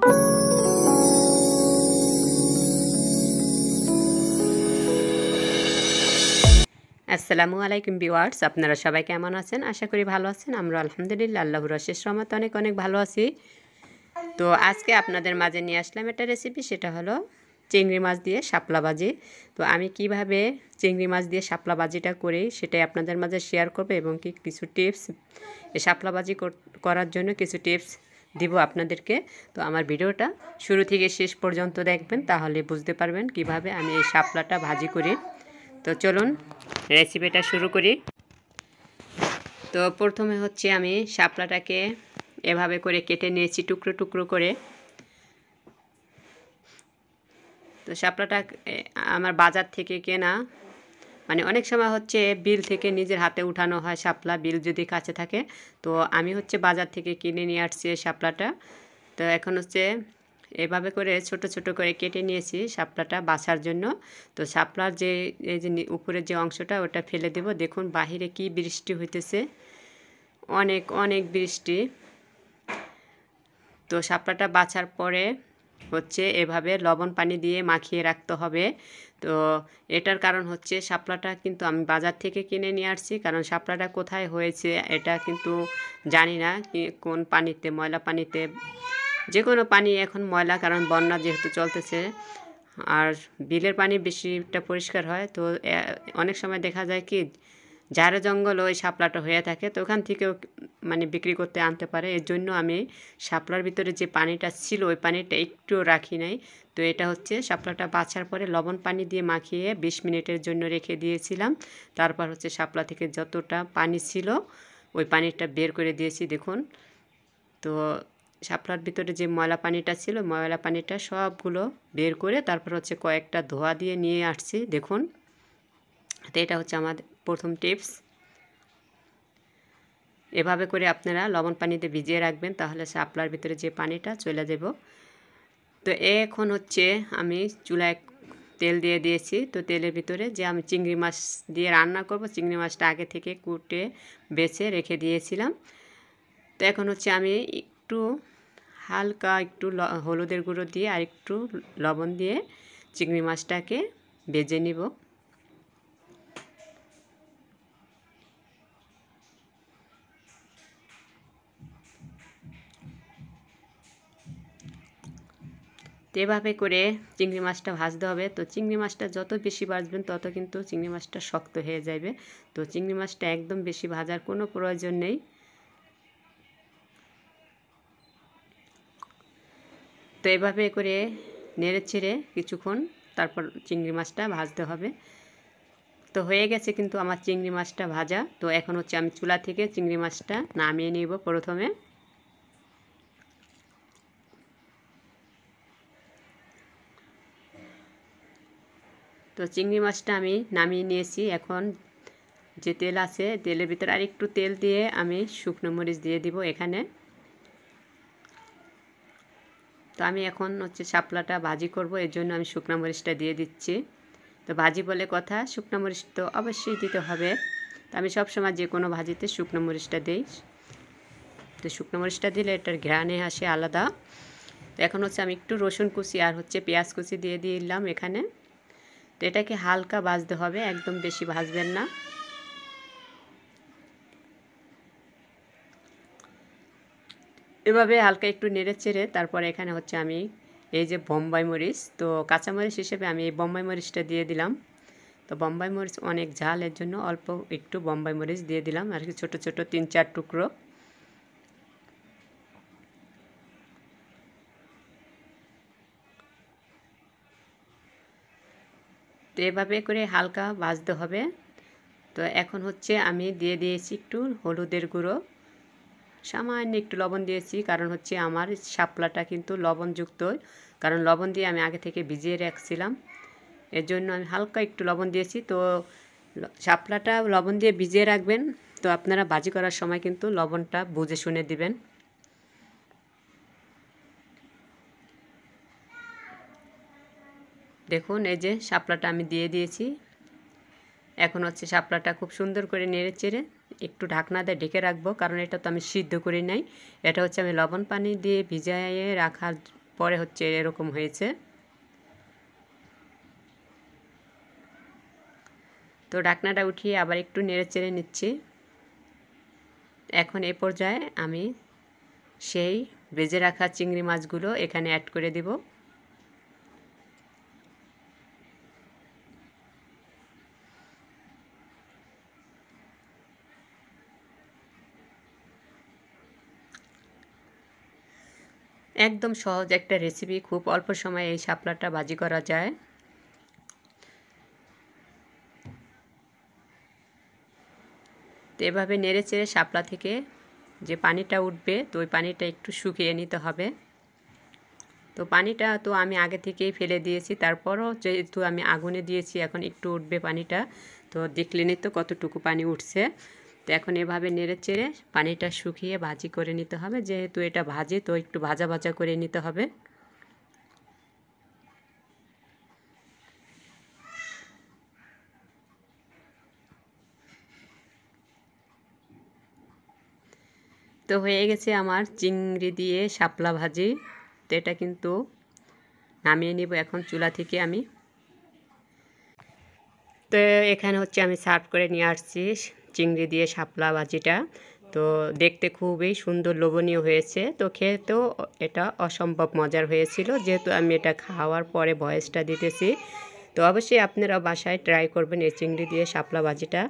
আসসালামু আলাইকুম ভিউয়ার্স, আপনারা সবাই কেমন আছেন? আশা করি ভালো আছেন। আমরা আলহামদুলিল্লাহ আল্লাহর অশেষ রহমতে অনেক অনেক ভালো আছি। তো আজকে আপনাদের মাঝে নিয়ে আসলাম একটা রেসিপি, সেটা হলো চিংড়ি মাছ দিয়ে শাপলা ভাজি। তো আমি কিভাবে চিংড়ি মাছ দিয়ে শাপলা ভাজিটা করি সেটাই আপনাদের মাঝে শেয়ার করব, এবং কি কিছু টিপস, এই শাপলা ভাজি করার জন্য কিছু টিপস দিব আপনাদেরকে। তো আমার ভিডিওটা শুরু থেকে শেষ পর্যন্ত দেখবেন, তাহলে বুঝতে পারবেন কিভাবে আমি এই শাপলাটা ভাজি করি। তো চলুন রেসিপিটা শুরু করি। তো প্রথমে হচ্ছে আমি শাপলাটাকে এভাবে করে কেটে নিয়েছি টুকরো টুকরো করে। তো শাপলাটা আমার বাজার থেকে কেনা, মানে অনেক সময় হচ্ছে বিল থেকে নিজের হাতে উঠানো হয় শাপলা, বিল যদি কাছে থাকে। তো আমি হচ্ছে বাজার থেকে কিনে নিয়ে আসছি শাপলাটা। তো এখন হচ্ছে এভাবে করে ছোট ছোট করে কেটে নিয়েছি শাপলাটা বাছার জন্য। তো শাপলার যে এই যে উপরের যে অংশটা ওটা ফেলে দেব। দেখুন বাহিরে কি বৃষ্টি হইতেছে, অনেক অনেক বৃষ্টি। তো শাপলাটা বাছার পরে হচ্ছে এভাবে লবণ পানি দিয়ে মাখিয়ে রাখতে হবে। তো এটার কারণ হচ্ছে শাপলাটা কিন্তু আমি বাজার থেকে কিনে নিয়ে আসছি, কারণ শাপলাটা কোথায় হয়েছে এটা কিন্তু জানি না, কোন পানিতে, ময়লা পানিতে, যে কোনো পানি এখন ময়লা, কারণ বন্যা যেহেতু চলতেছে। আর বিলের পানি বেশিটা পরিষ্কার হয়। তো অনেক সময় দেখা যায় কি ঝাড়ে জঙ্গল ওই শাপলাটা হয়ে থাকে, তো ওখান থেকেও মানে বিক্রি করতে আনতে পারে। এর জন্য আমি শাপলার ভিতরে যে পানিটা ছিল ওই পানিটা একটু রাখি নাই। তো এটা হচ্ছে শাপলাটা বাছার পরে লবণ পানি দিয়ে মাখিয়ে 20 মিনিটের জন্য রেখে দিয়েছিলাম। তারপর হচ্ছে শাপলা থেকে যতটা পানি ছিল ওই পানিটা বের করে দিয়েছি। দেখুন, তো শাপলার ভিতরে যে ময়লা পানিটা ছিল, ময়লা পানিটা সবগুলো বের করে তারপর হচ্ছে কয়েকটা ধোয়া দিয়ে নিয়ে আসছি। দেখুন, তো এটা হচ্ছে আমাদের প্রথম টিপস। এভাবে করে আপনারা লবণ পানিতে ভিজিয়ে রাখবেন, তাহলে শাপলার ভিতরে যে পানিটা চলে যাব। তো এখন হচ্ছে আমি চুলায় তেল দিয়ে দিয়েছি। তো তেলের ভিতরে যে আমি চিংড়ি মাছ দিয়ে রান্না করব, চিংড়ি মাছটা আগে থেকে কুটে বেছে রেখে দিয়েছিলাম। তো এখন হচ্ছে আমি একটু হালকা একটু হলুদের গুঁড়ো দিয়ে আর একটু লবণ দিয়ে চিংড়ি মাছটাকে ভেজে নিব। তো এভাবে করে চিংড়ি মাছটা ভাজতে হবে। তো চিংড়ি মাছটা যত বেশি ভাজবেন তত কিন্তু চিংড়ি মাছটা শক্ত হয়ে যাবে। তো চিংড়ি মাছটা একদম বেশি ভাজার কোনো প্রয়োজন নেই। তো এভাবে করে নেড়ে ছেড়ে কিছুক্ষণ তারপর চিংড়ি মাছটা ভাজতে হবে। তো হয়ে গেছে কিন্তু আমার চিংড়ি মাছটা ভাজা। তো এখন হচ্ছে আমি চুলা থেকে চিংড়ি মাছটা নামিয়ে নিব প্রথমে। তো চিংড়ি মাছটা আমি নামিয়ে নিয়েছি। এখন যে তেল আছে তেলের ভিতরে আর একটু তেল দিয়ে আমি শুকনো মরিচ দিয়ে দিব এখানে। তো আমি এখন হচ্ছে শাপলাটা ভাজি করব, এর জন্য আমি শুকনো মরিচটা দিয়ে দিচ্ছি। তো ভাজি বলে কথা, শুকনো মরিচ তো অবশ্যই দিতে হবে। তো আমি সবসময় যে কোনো ভাজিতে শুকনো মরিচটা দিই। তো শুকনো মরিচটা দিলে এটার ঘ্রাণে আসে আলাদা। তো এখন হচ্ছে আমি একটু রসুন কুচি আর হচ্ছে পেঁয়াজ কুচি দিয়ে দিলাম এখানে। তো এটাকে হালকা ভাজতে হবে, একদম বেশি ভাজবেন না। এভাবে হালকা একটু নেড়ে চেড়ে তারপরে এখানে হচ্ছে আমি এই যে বোম্বাই মরিচ, তো কাঁচামরিচ হিসেবে আমি এই বোম্বাই মরিচটা দিয়ে দিলাম। তো বোম্বাই মরিচ অনেক ঝাল, এর জন্য অল্প একটু বোম্বাই মরিচ দিয়ে দিলাম আর কি, ছোটো ছোটো 3-4 টুকরো। তো এভাবে করে হালকা ভাজতে হবে। তো এখন হচ্ছে আমি দিয়ে দিয়েছি একটু হলুদের গুঁড়ো, সামান্য একটু লবণ দিয়েছি, কারণ হচ্ছে আমার শাপলাটা কিন্তু লবণযুক্ত, কারণ লবণ দিয়ে আমি আগে থেকে ভিজিয়ে রাখছিলাম। এর জন্য আমি হালকা একটু লবণ দিয়েছি। তো শাপলাটা লবণ দিয়ে ভিজিয়ে রাখবেন। তো আপনারা ভাজি করার সময় কিন্তু লবণটা বুঝে শুনে দিবেন। দেখুন এই যে শাপলাটা আমি দিয়ে দিয়েছি। এখন হচ্ছে শাপলাটা খুব সুন্দর করে নেড়ে চেড়ে একটু ঢাকনা দিয়ে ঢেকে রাখবো, কারণ এটা তো আমি সিদ্ধ করি নাই, এটা হচ্ছে আমি লবণ পানি দিয়ে ভিজিয়ে রাখার পরে হচ্ছে এরকম হয়েছে। তো ঢাকনাটা উঠিয়ে আবার একটু নেড়ে চেড়ে নিচ্ছি। এখন এই পর্যায়ে আমি সেই ভেজে রাখা চিংড়ি মাছগুলো এখানে অ্যাড করে দেব। একদম সহজ একটা রেসিপি, খুব অল্প সময়ে এই শাপলাটা ভাজি করা যায়। তো এভাবে নেড়ে চেড়ে শাপলা থেকে যে পানিটা উঠবে, তো ওই পানিটা একটু শুকিয়ে নিতে হবে। তো পানিটা তো আমি আগে থেকেই ফেলে দিয়েছি, তারপরও যেহেতু আমি আগুনে দিয়েছি এখন একটু উঠবে পানিটা। তো দেখলেনই তো কতটুকু পানি উঠছে। তো এখন এভাবে নেড়ে চেড়ে পানিটা শুকিয়ে ভাজি করে নিতে হবে। যেহেতু এটা ভাজি, তো একটু ভাজা ভাজা করে নিতে হবে। তো হয়ে গেছে আমার চিংড়ি দিয়ে শাপলা ভাজি। তো এটা কিন্তু নামিয়ে নিব এখন চুলা থেকে আমি। তো এখানে হচ্ছে আমি সার্ভ করে নিয়ে আসছি চিংড়ি দিয়ে শাপলা ভাজিটা। তো দেখতে খুবই সুন্দর লোভনীয় হয়েছে, তো খেতেও এটা অসম্ভব মজার হয়েছিল। যেহেতু আমি এটা খাওয়ার পরে ভয়েসটা দিতেছি, তো অবশ্যই আপনারা বাসায় ট্রাই করবেন এই চিংড়ি দিয়ে শাপলা ভাজিটা।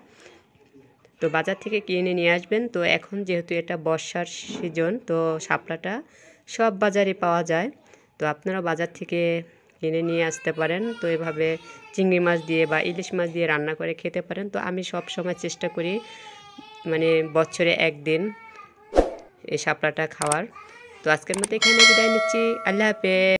তো বাজার থেকে কিনে নিয়ে আসবেন। তো এখন যেহেতু এটা বর্ষার সিজন, তো শাপলাটা সব বাজারে পাওয়া যায়। তো আপনারা বাজার থেকে কিনে নিয়ে আসতে পারেন। তো এভাবে চিংড়ি মাছ দিয়ে বা ইলিশ মাছ দিয়ে রান্না করে খেতে পারেন। তো আমি সব সময় চেষ্টা করি মানে বছরে একদিন এই শাপলাটা খাওয়ার। তো আজকের মতো এখানে বিদায় নিচ্ছি। আল্লাহ হাফেজ।